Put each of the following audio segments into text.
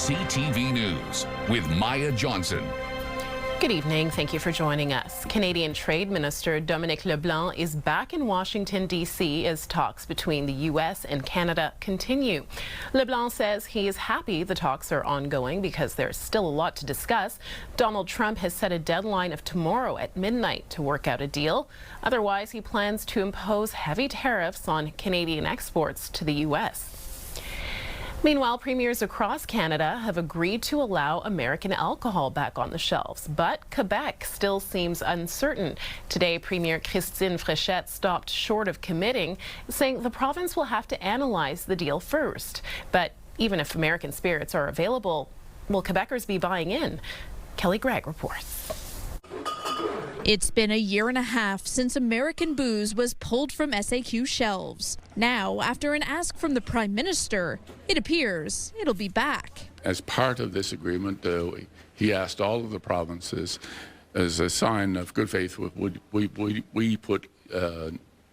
CTV News with Maya Johnson. Good evening. Thank you for joining us. Canadian Trade Minister Dominic LeBlanc is back in Washington, D.C. as talks between the U.S. and Canada continue. LeBlanc says he is happy the talks are ongoing because there's still a lot to discuss. Donald Trump has set a deadline of tomorrow at midnight to work out a deal. Otherwise, he plans to impose heavy tariffs on Canadian exports to the U.S. Meanwhile, premiers across Canada have agreed to allow American alcohol back on the shelves, but Quebec still seems uncertain. Today, Premier Christine Fréchette stopped short of committing, saying the province will have to analyze the deal first. But even if American spirits are available, will Quebecers be buying in? Kelly Gregg reports. It's been a year and a half since American booze was pulled from SAQ shelves. Now, after an ask from the Prime Minister, it appears it'll be back. As part of this agreement, he asked all of the provinces, as a sign of good faith, would we put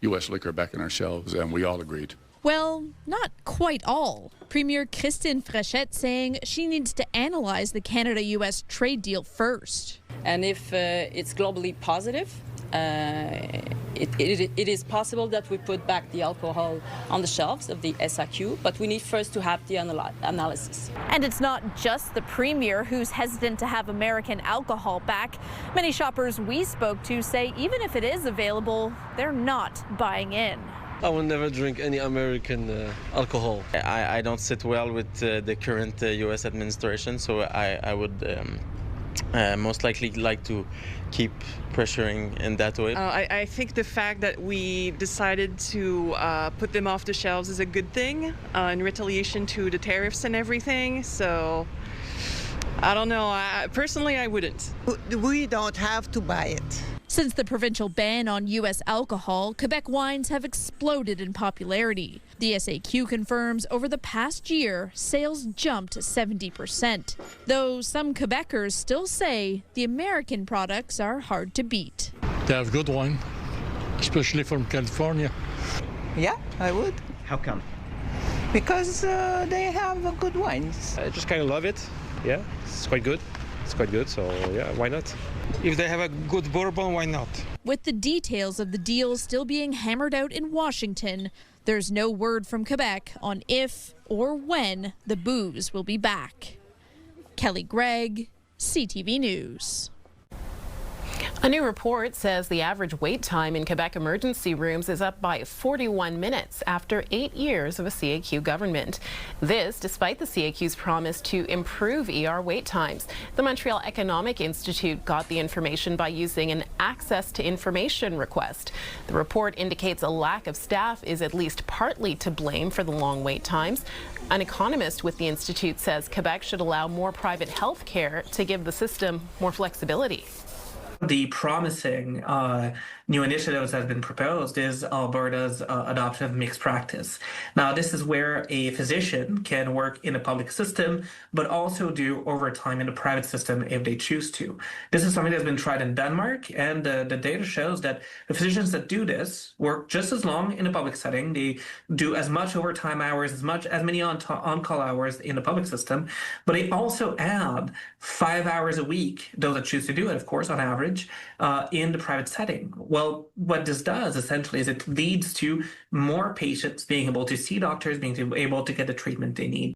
U.S. liquor back on our shelves, and we all agreed. Well, not quite all. Premier Christine Fréchette saying she needs to analyze the Canada-U.S. trade deal first. And if it's globally positive, it is possible that we put back the alcohol on the shelves of the SAQ, but we need first to have the analysis. And it's not just the Premier who's hesitant to have American alcohol back. Many shoppers we spoke to say even if it is available, they're not buying in. I will never drink any American alcohol. I don't sit well with the current U.S. administration, so I would most likely like to keep pressuring in that way. I think the fact that we decided to put them off the shelves is a good thing in retaliation to the tariffs and everything. So I don't know. Personally, I wouldn't. We don't have to buy it. Since the provincial ban on U.S. alcohol, Quebec wines have exploded in popularity. The SAQ confirms over the past year, sales jumped 70%. Though some Quebecers still say the American products are hard to beat. They have good wine, especially from California. Yeah, I would. How come? Because they have good wines. I just kind of love it. Yeah, it's quite good. It's quite good, so yeah, why not? If they have a good bourbon, why not? With the details of the deal still being hammered out in Washington, there's no word from Quebec on if or when the booze will be back. Kelly Gregg, CTV News. A new report says the average wait time in Quebec emergency rooms is up by 41 minutes after 8 years of a CAQ government. This despite the CAQ's promise to improve ER wait times. The Montreal Economic Institute got the information by using an access to information request. The report indicates a lack of staff is at least partly to blame for the long wait times. An economist with the Institute says Quebec should allow more private health care to give the system more flexibility. The promising new initiatives that have been proposed is Alberta's adoption of mixed practice. Now, this is where a physician can work in a public system, but also do overtime in a private system if they choose to. This is something that's been tried in Denmark, and the data shows that the physicians that do this work just as long in a public setting. They do as much overtime hours, as many on-call hours in the public system, but they also add 5 hours a week, those that choose to do it, of course, on average, in the private setting. Well, what this does essentially is it leads to more patients being able to see doctors, being able to get the treatment they need.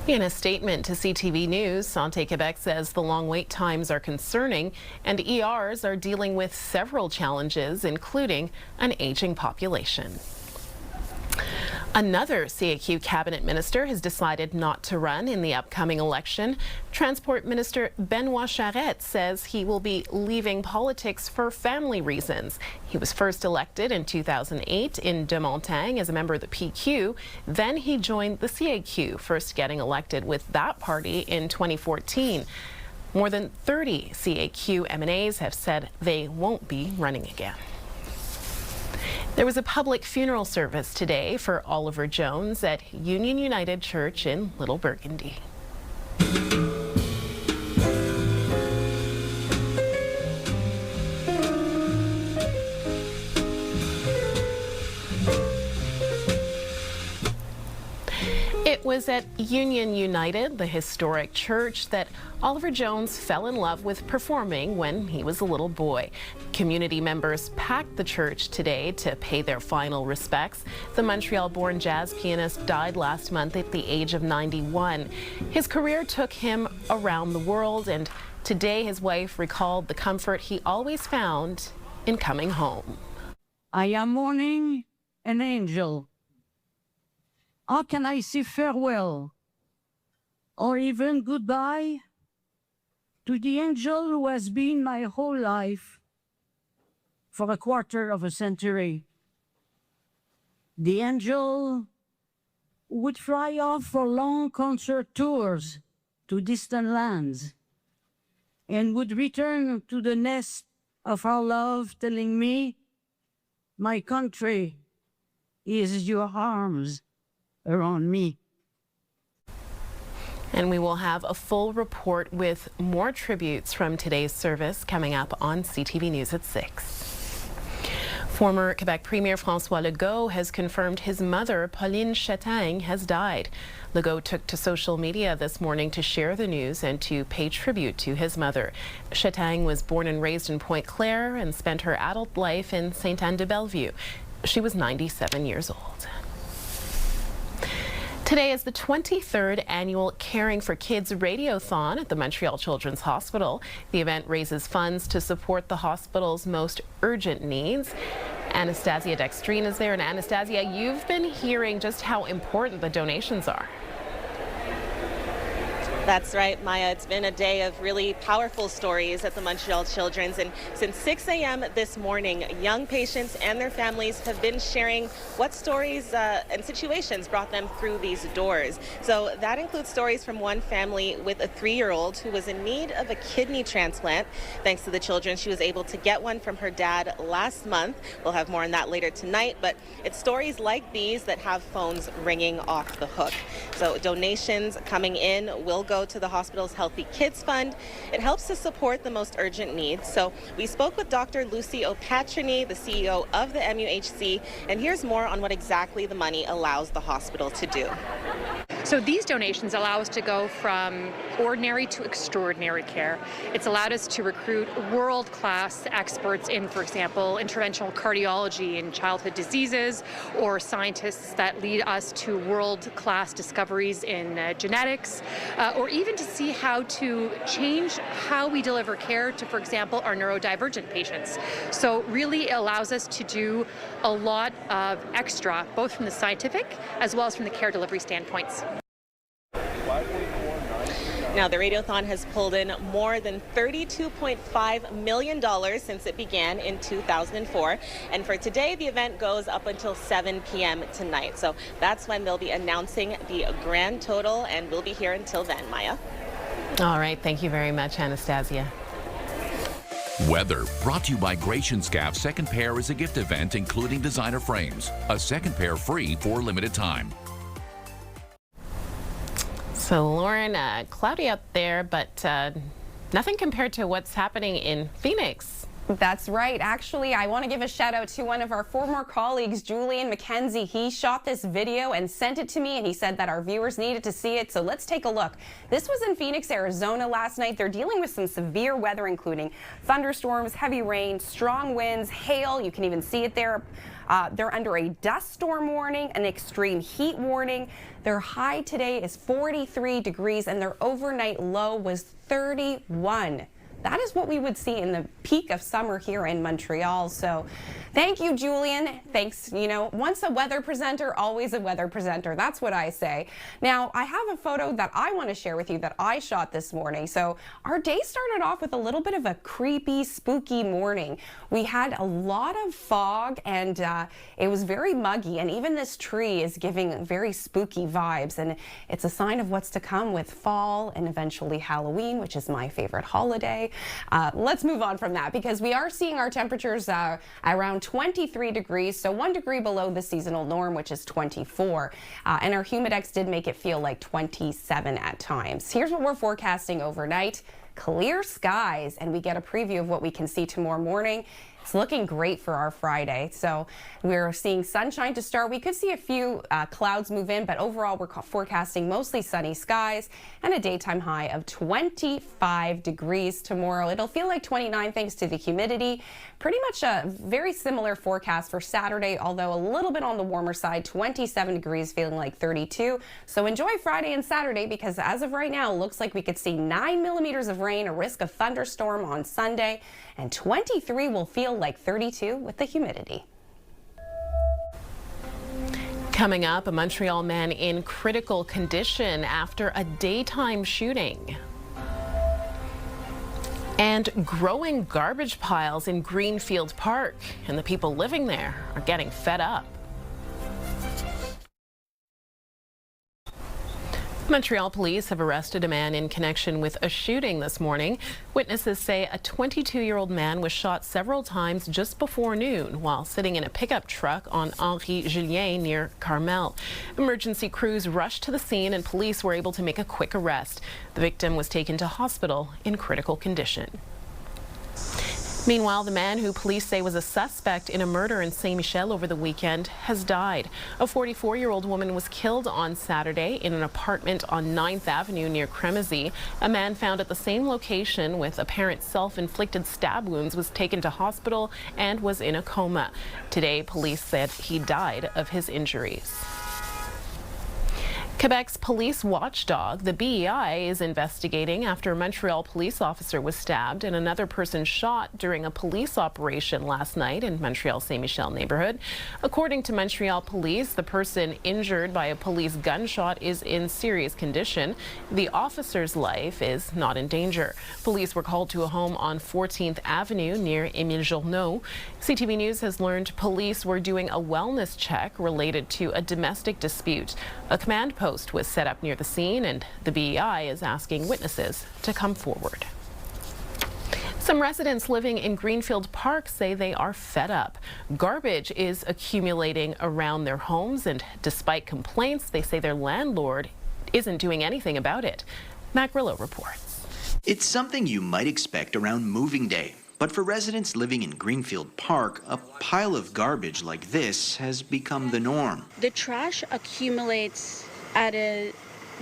In a statement to CTV News, Santé Québec says the long wait times are concerning and ERs are dealing with several challenges, including an aging population. Another CAQ cabinet minister has decided not to run in the upcoming election. Transport Minister Benoit Charette says he will be leaving politics for family reasons. He was first elected in 2008 in De Montagne as a member of the PQ. Then he joined the CAQ, first getting elected with that party in 2014. More than 30 CAQ MNAs have said they won't be running again. There was a public funeral service today for Oliver Jones at Union United Church in Little Burgundy. It was was at Union United, the historic church that Oliver Jones fell in love with performing when he was a little boy. Community members packed the church today to pay their final respects. The Montreal-born jazz pianist died last month at the age of 91. His career took him around the world, and today his wife recalled the comfort he always found in coming home. I am mourning an angel. How can I say farewell or even goodbye to the angel who has been my whole life for a quarter of a century? The angel who would fly off for long concert tours to distant lands and would return to the nest of our love, telling me, my country is your arms around me. And we will have a full report with more tributes from today's service coming up on CTV News at 6. Former Quebec Premier François Legault has confirmed his mother, Pauline Chatang, has died. Legault took to social media this morning to share the news and to pay tribute to his mother. Chatang was born and raised in Pointe Claire and spent her adult life in Sainte-Anne-de-Bellevue. She was 97 years old. Today is the 23rd annual Caring for Kids Radiothon at the Montreal Children's Hospital. The event raises funds to support the hospital's most urgent needs. Anastasia Dextrine is there. And Anastasia, you've been hearing just how important the donations are. That's right, Maya. It's been a day of really powerful stories at the Montreal Children's, and since 6 a.m. this morning, young patients and their families have been sharing what stories and situations brought them through these doors. So that includes stories from one family with a 3-year-old who was in need of a kidney transplant. Thanks to the children, she was able to get one from her dad last month. We'll have more on that later tonight, but it's stories like these that have phones ringing off the hook. So donations coming in will go to the hospital's Healthy Kids Fund. It helps to support the most urgent needs. So we spoke with Dr. Lucy O'Patrony, the CEO of the MUHC, and here's more on what exactly the money allows the hospital to do. So these donations allow us to go from ordinary to extraordinary care. It's allowed us to recruit world-class experts in, for example, interventional cardiology and childhood diseases, or scientists that lead us to world-class discoveries in genetics, or even to see how to change how we deliver care to, for example, our neurodivergent patients. So really it allows us to do a lot of extra, both from the scientific as well as from the care delivery standpoints. Now, the Radiothon has pulled in more than $32.5 million since it began in 2004. And for today, the event goes up until 7 p.m. tonight. So that's when they'll be announcing the grand total, and we'll be here until then, Maya. All right. Thank you very much, Anastasia. Weather brought to you by Gratianscap. Second pair is a gift event including designer frames. A second pair free for a limited time. So, Lauren, cloudy out there, but nothing compared to what's happening in Phoenix. That's right. Actually, I want to give a shout out to one of our former colleagues, Julian McKenzie. He shot this video and sent it to me, and he said that our viewers needed to see it. So let's take a look. This was in Phoenix, Arizona last night. They're dealing with some severe weather, including thunderstorms, heavy rain, strong winds, hail. You can even see it there. They're under a dust storm warning, an extreme heat warning. Their high today is 43 degrees, and their overnight low was 31. That is what we would see in the peak of summer here in Montreal. So thank you, Julian. Thanks. You know, once a weather presenter, always a weather presenter. That's what I say. Now, I have a photo that I want to share with you that I shot this morning. So our day started off with a little bit of a creepy, spooky morning. We had a lot of fog, and it was very muggy. And even this tree is giving very spooky vibes. And it's a sign of what's to come with fall and eventually Halloween, which is my favorite holiday. Let's move on from that, because we are seeing our temperatures around 23 degrees, so 1 degree below the seasonal norm, which is 24. And our humidex did make it feel like 27 at times. Here's what we're forecasting overnight. Clear skies, and we get a preview of what we can see tomorrow morning. It's looking great for our Friday. So we're seeing sunshine to start. We could see a few clouds move in, but overall we're forecasting mostly sunny skies and a daytime high of 25 degrees tomorrow. It'll feel like 29 thanks to the humidity. Pretty much a very similar forecast for Saturday, although a little bit on the warmer side, 27 degrees, feeling like 32. So enjoy Friday and Saturday, because as of right now, it looks like we could see 9 millimeters of rain, a risk of thunderstorm on Sunday, and 23 will feel like 32 with the humidity. Coming up, a Montreal man in critical condition after a daytime shooting. And growing garbage piles in Greenfield Park, and the people living there are getting fed up. Montreal police have arrested a man in connection with a shooting this morning. Witnesses say a 22-year-old man was shot several times just before noon while sitting in a pickup truck on Henri Julien near Carmel. Emergency crews rushed to the scene and police were able to make a quick arrest. The victim was taken to hospital in critical condition. Meanwhile, the man who police say was a suspect in a murder in Saint-Michel over the weekend has died. A 44-year-old woman was killed on Saturday in an apartment on 9th Avenue near Cremazy. A man found at the same location with apparent self-inflicted stab wounds was taken to hospital and was in a coma. Today, police said he died of his injuries. Quebec's police watchdog, the BEI, is investigating after a Montreal police officer was stabbed and another person shot during a police operation last night in Montreal Saint-Michel neighborhood. According to Montreal police, the person injured by a police gunshot is in serious condition. The officer's life is not in danger. Police were called to a home on 14th Avenue near Émile Journeau. CTV News has learned police were doing a wellness check related to a domestic dispute. A command post was set up near the scene, and the BEI is asking witnesses to come forward. Some residents living in Greenfield Park say they are fed up. Garbage is accumulating around their homes, and despite complaints, they say their landlord isn't doing anything about it. Matt Grillo reports. It's something you might expect around moving day. But for residents living in Greenfield Park, a pile of garbage like this has become the norm. The trash accumulates at a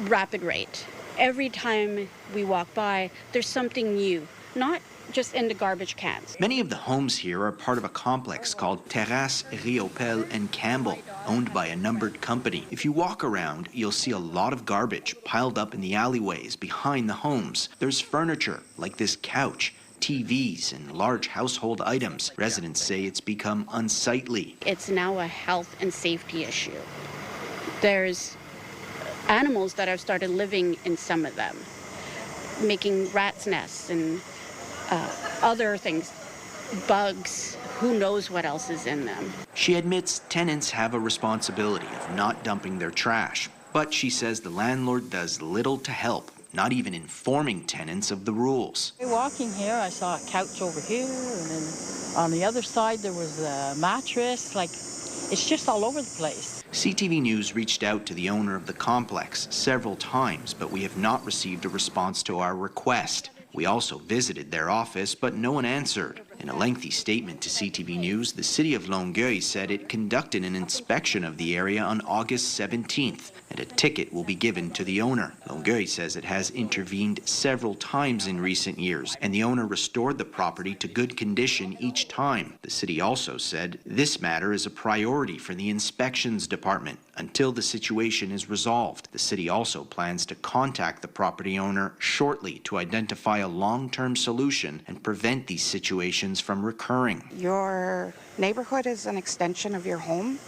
rapid rate. Every time we walk by, there's something new, not just in the garbage cans. Many of the homes here are part of a complex called Terrasse, Riopel and Campbell, owned by a numbered company. If you walk around, you'll see a lot of garbage piled up in the alleyways behind the homes. There's furniture, like this couch, TVs and large household items. Residents say it's become unsightly. It's now a health and safety issue. There's animals that have started living in some of them, making rats' nests and other things, bugs, who knows what else is in them. She admits tenants have a responsibility of not dumping their trash, but she says the landlord does little to help, not even informing tenants of the rules. Walking here, I saw a couch over here, and then on the other side there was a mattress. Like, it's just all over the place. CTV News reached out to the owner of the complex several times, but we have not received a response to our request. We also visited their office, but no one answered. In a lengthy statement to CTV News, the city of Longueuil said it conducted an inspection of the area on August 17th, and a ticket will be given to the owner. Longueuil says it has intervened several times in recent years, and the owner restored the property to good condition each time. The city also said this matter is a priority for the inspections department until the situation is resolved. The city also plans to contact the property owner shortly to identify a long-term solution and prevent these situations from recurring. Your neighborhood is an extension of your home,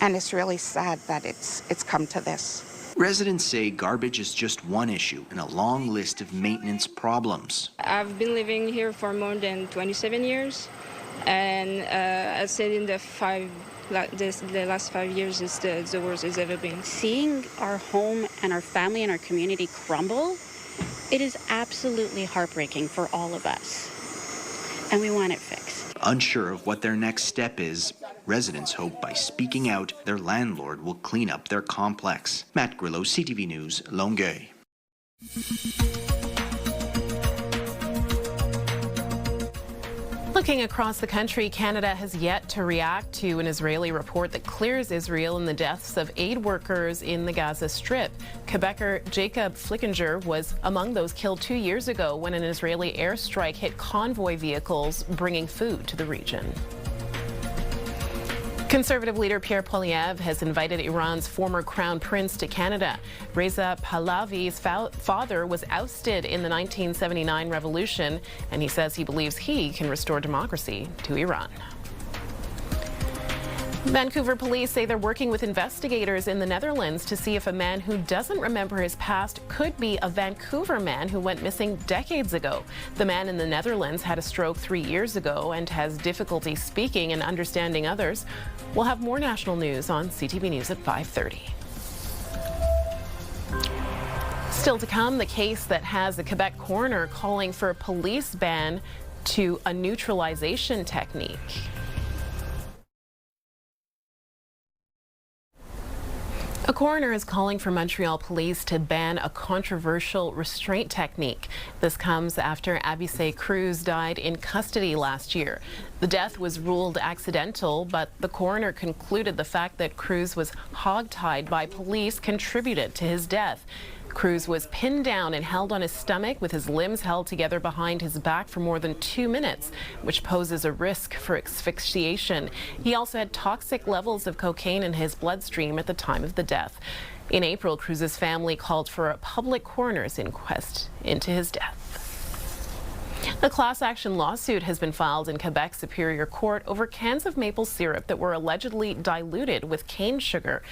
and it's really sad that it's come to this. Residents say garbage is just one issue in a long list of maintenance problems. I've been living here for more than 27 years, and I said in the last 5 years is the worst it's ever been. Seeing our home and our family and our community crumble, it is absolutely heartbreaking for all of us, and we want it fixed. Unsure of what their next step is, residents hope by speaking out, their landlord will clean up their complex. Matt Grillo, CTV News, Longueuil. Looking across the country, Canada has yet to react to an Israeli report that clears Israel in the deaths of aid workers in the Gaza Strip. Quebecer Jacob Flickinger was among those killed 2 years ago when an Israeli airstrike hit convoy vehicles bringing food to the region. Conservative leader Pierre Poilievre has invited Iran's former crown prince to Canada. Reza Pahlavi's father was ousted in the 1979 revolution, and he says he believes he can restore democracy to Iran. Vancouver police say they're working with investigators in the Netherlands to see if a man who doesn't remember his past could be a Vancouver man who went missing decades ago. The man in the Netherlands had a stroke 3 years ago and has difficulty speaking and understanding others. We'll have more national news on CTV News at 5:30. Still to come, the case that has a Quebec coroner calling for a police ban to a neutralization technique. A coroner is calling for Montreal police to ban a controversial restraint technique. This comes after Abisé Cruz died in custody last year. The death was ruled accidental, but the coroner concluded the fact that Cruz was hogtied by police contributed to his death. Cruz was pinned down and held on his stomach with his limbs held together behind his back for more than 2 minutes, which poses a risk for asphyxiation. He also had toxic levels of cocaine in his bloodstream at the time of the death. In April, Cruz's family called for a public coroner's inquest into his death. A class action lawsuit has been filed in Quebec Superior Court over cans of maple syrup that were allegedly diluted with cane sugar.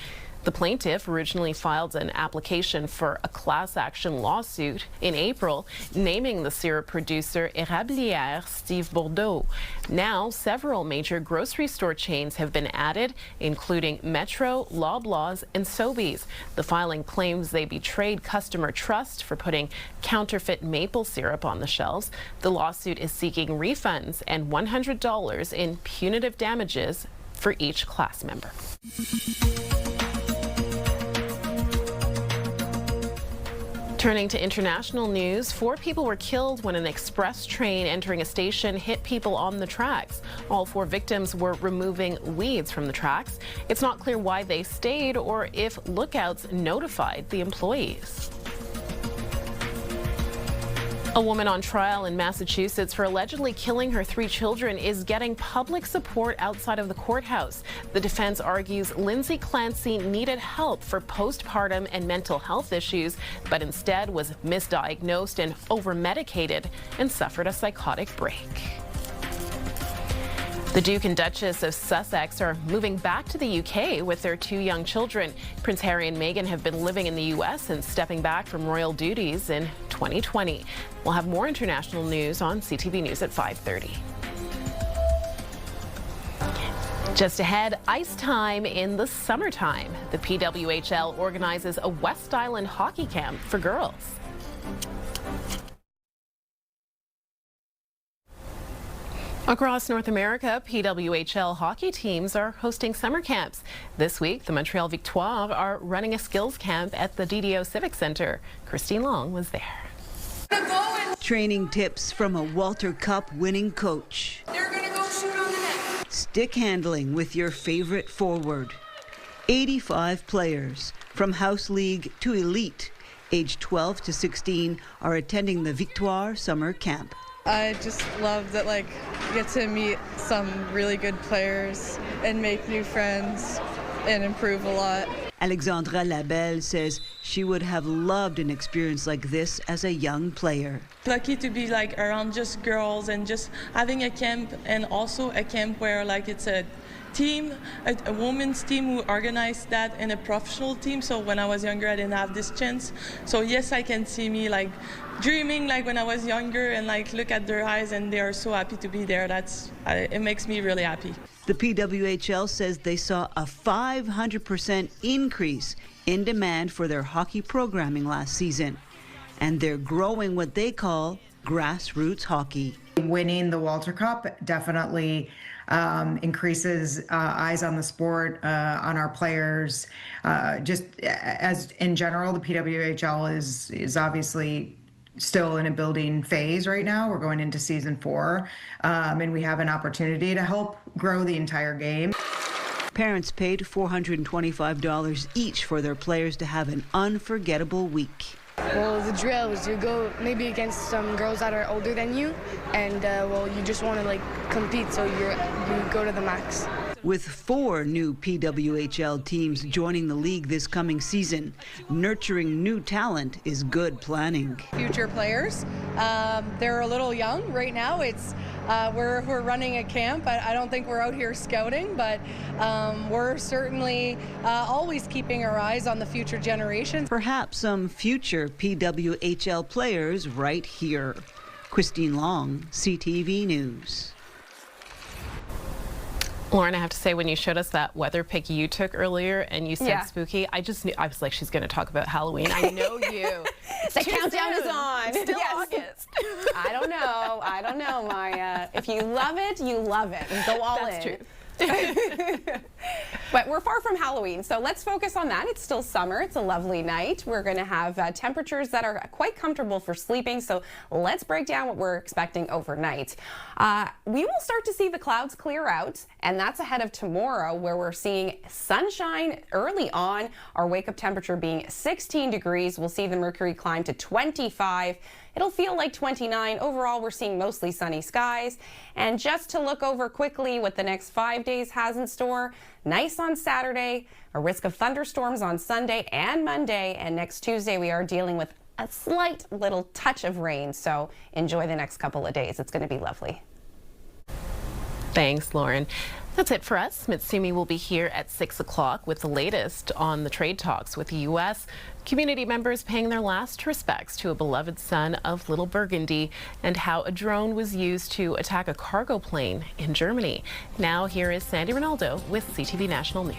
The plaintiff originally filed an application for a class action lawsuit in April, naming the syrup producer Érablière Steve Bordeaux. Now, several major grocery store chains have been added, including Metro, Loblaws, and Sobeys. The filing claims they betrayed customer trust for putting counterfeit maple syrup on the shelves. The lawsuit is seeking refunds and $100 in punitive damages for each class member. Turning to international news, 4 people were killed when an express train entering a station hit people on the tracks. All 4 victims were removing weeds from the tracks. It's not clear why they stayed or if lookouts notified the employees. A woman on trial in Massachusetts for allegedly killing her 3 children is getting public support outside of the courthouse. The defense argues Lindsay Clancy needed help for postpartum and mental health issues, but instead was misdiagnosed and over-medicated and suffered a psychotic break. The Duke and Duchess of Sussex are moving back to the UK with their 2 young children. Prince Harry and Meghan have been living in the US since stepping back from royal duties in 2020. We'll have more international news on CTV News at 5:30. Just ahead, ice time in the summertime. The PWHL organizes a West Island hockey camp for girls. Across North America, PWHL hockey teams are hosting summer camps. This week, the Montreal Victoire are running a skills camp at the DDO Civic Center. Christine Long was there. Training tips from a Walter Cup winning coach. They're going to go shoot on the net. Stick handling with your favorite forward. 85 players, from house league to elite, aged 12 to 16, are attending the Victoire summer camp. I just love that, like, you get to meet some really good players and make new friends and improve a lot. Alexandra Labelle says she would have loved an experience like this as a young player. Lucky to be like around just girls and just having a camp, and also a camp where like it's a team, a women's team who organized that, and a professional team. So when I was younger, I didn't have this chance. So yes, I can see me like dreaming like when I was younger and like look at their eyes and they are so happy to be there. It makes me really happy. The PWHL says they saw a 500% increase in demand for their hockey programming last season, and they're growing what they call grassroots hockey. Winning the Walter Cup definitely increases eyes on the sport, on our players. Just as in general, the PWHL is obviously still in a building phase right now. We're going into season 4, and we have an opportunity to help grow the entire game. Parents paid $425 each for their players to have an unforgettable week. Well, the drill is you go maybe against some girls that are older than you, and well, you just want to like compete, so you go to the max. With 4 new PWHL teams joining the league this coming season, nurturing new talent is good planning. Future players, they're a little young right now. It's we're running a camp. I don't think we're out here scouting, but we're certainly always keeping our eyes on the future generations. Perhaps some future PWHL players right here. Christine Long, CTV News. Lauren, I have to say, when you showed us that weather pic you took earlier and you said Yeah. spooky, I just knew, I was like, she's going to talk about Halloween. I know you. The countdown is on. It's still Yes. August. I don't know, Maya. If you love it, you love it. Go all in. That's true. But we're far from Halloween, so let's focus on that. It's still summer. It's a lovely night. We're going to have temperatures that are quite comfortable for sleeping, so let's break down what we're expecting overnight. We will start to see the clouds clear out, and that's ahead of tomorrow, where we're seeing sunshine early on. Our wake-up temperature being 16 degrees. We'll see the mercury climb to 25. It'll feel like 29. Overall, we're seeing mostly sunny skies. And just to look over quickly what the next 5 days has in store, nice on Saturday, a risk of thunderstorms on Sunday and Monday, and next Tuesday we are dealing with a slight little touch of rain. So enjoy the next couple of days. It's going to be lovely. Thanks, Lauren. That's it for us. Mitsumi will be here at 6 o'clock with the latest on the trade talks with the U.S., community members paying their last respects to a beloved son of Little Burgundy, and how a drone was used to attack a cargo plane in Germany. Now here is Sandy Ronaldo with CTV National News.